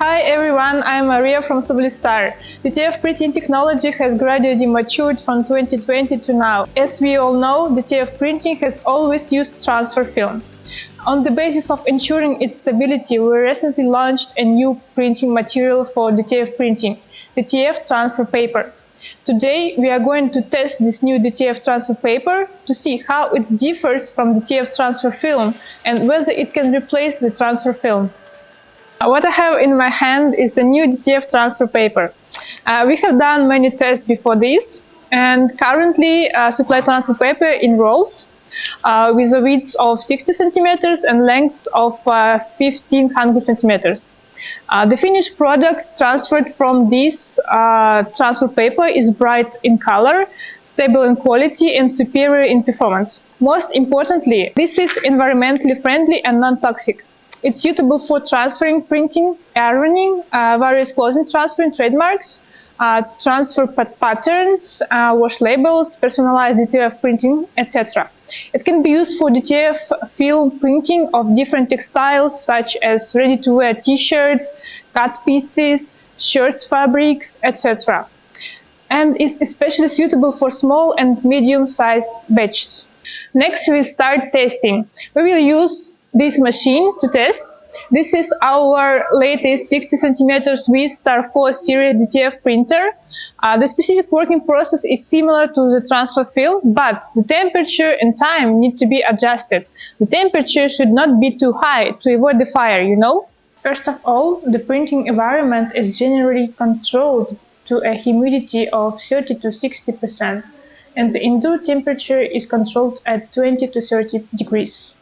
Hi everyone, I'm Maria from Sublistar. DTF printing technology has gradually matured from 2020 to now. As we all know, DTF printing has always used transfer film. On the basis of ensuring its stability, we recently launched a new printing material for DTF printing, DTF transfer paper. Today, we are going to test this new DTF transfer paper to see how it differs from DTF transfer film and whether it can replace the transfer film. What I have in my hand is a new DTF transfer paper. We have done many tests before this, and currently supply transfer paper in rolls with a width of 60 centimeters and length of 1500 centimeters. The finished product transferred from this transfer paper is bright in color, stable in quality, and superior in performance. Most importantly, this is environmentally friendly and non-toxic. It's suitable for transferring, printing, ironing, various clothing transferring trademarks, transfer patterns, wash labels, personalized DTF printing, etc. It can be used for DTF film printing of different textiles such as ready-to-wear t-shirts, cut pieces, shirts fabrics, etc. And is especially suitable for small and medium-sized batches. Next, we start testing. We will use this machine to test. This is our latest 60 centimeters width Star 4 series DTF printer. The specific working process is similar to the transfer film, but the temperature and time need to be adjusted. The temperature should not be too high to avoid the fire, you know? First of all, the printing environment is generally controlled to a humidity of 30 to 60%, and the indoor temperature is controlled at 20 to 30 degrees.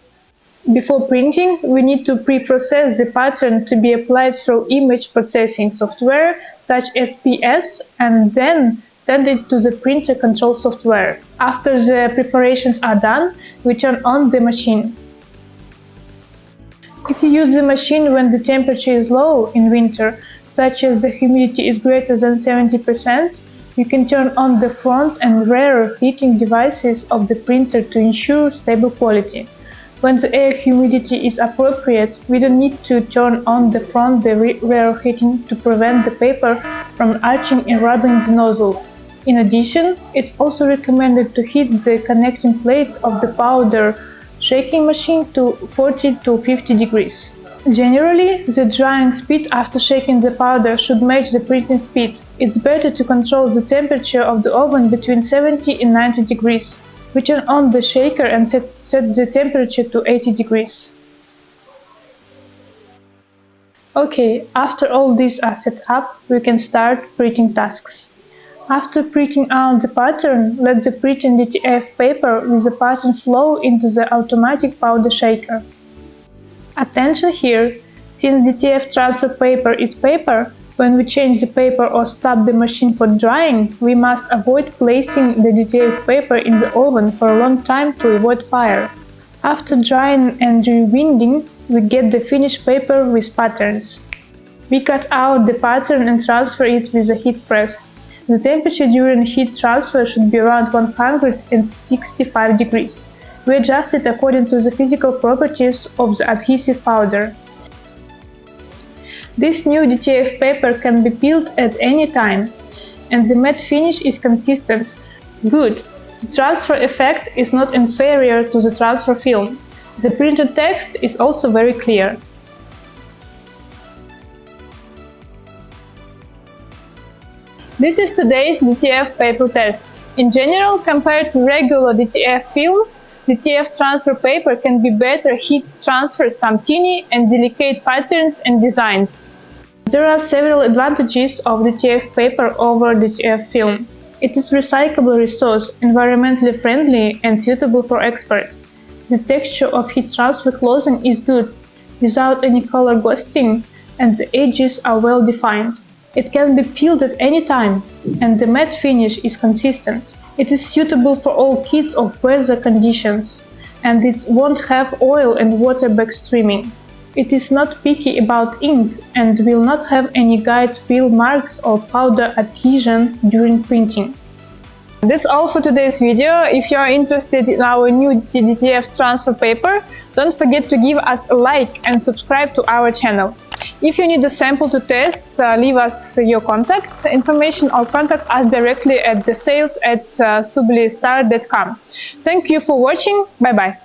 Before printing, we need to pre-process the pattern to be applied through image processing software such as PS and then send it to the printer control software. After the preparations are done, we turn on the machine. If you use the machine when the temperature is low in winter, such as the humidity is greater than 70%, you can turn on the front and rear heating devices of the printer to ensure stable quality. When the air humidity is appropriate, we don't need to turn on the front and rear heating to prevent the paper from arching and rubbing the nozzle. In addition, it's also recommended to heat the connecting plate of the powder shaking machine to 40 to 50 degrees. Generally, the drying speed after shaking the powder should match the printing speed. It's better to control the temperature of the oven between 70 and 90 degrees. We turn on the shaker and set the temperature to 80 degrees. Okay, after all these are set up, we can start printing tasks. After printing out the pattern, let the printing DTF paper with the pattern flow into the automatic powder shaker. Attention here, since DTF transfer paper is paper, when we change the paper or stop the machine for drying, we must avoid placing the DTF paper in the oven for a long time to avoid fire. After drying and rewinding, we get the finished paper with patterns. We cut out the pattern and transfer it with a heat press. The temperature during heat transfer should be around 165 degrees. We adjust it according to the physical properties of the adhesive powder. This new DTF paper can be peeled at any time, and the matte finish is consistent. Good! The transfer effect is not inferior to the transfer film. The printed text is also very clear. This is today's DTF paper test. In general, compared to regular DTF films, DTF transfer paper can be better heat transfer some tiny and delicate patterns and designs. There are several advantages of DTF paper over DTF film. It is a recyclable resource, environmentally friendly and suitable for export. The texture of heat transfer clothing is good, without any color ghosting, and the edges are well defined. It can be peeled at any time, and the matte finish is consistent. It is suitable for all kinds of weather conditions, and it won't have oil and water backstreaming. It is not picky about ink and will not have any guide peel marks or powder adhesion during printing. That's all for today's video. If you are interested in our new DTF transfer paper, don't forget to give us a like and subscribe to our channel. If you need a sample to test, leave us your contact information or contact us directly at the sales@sublystar.com. Thank you for watching. Bye bye.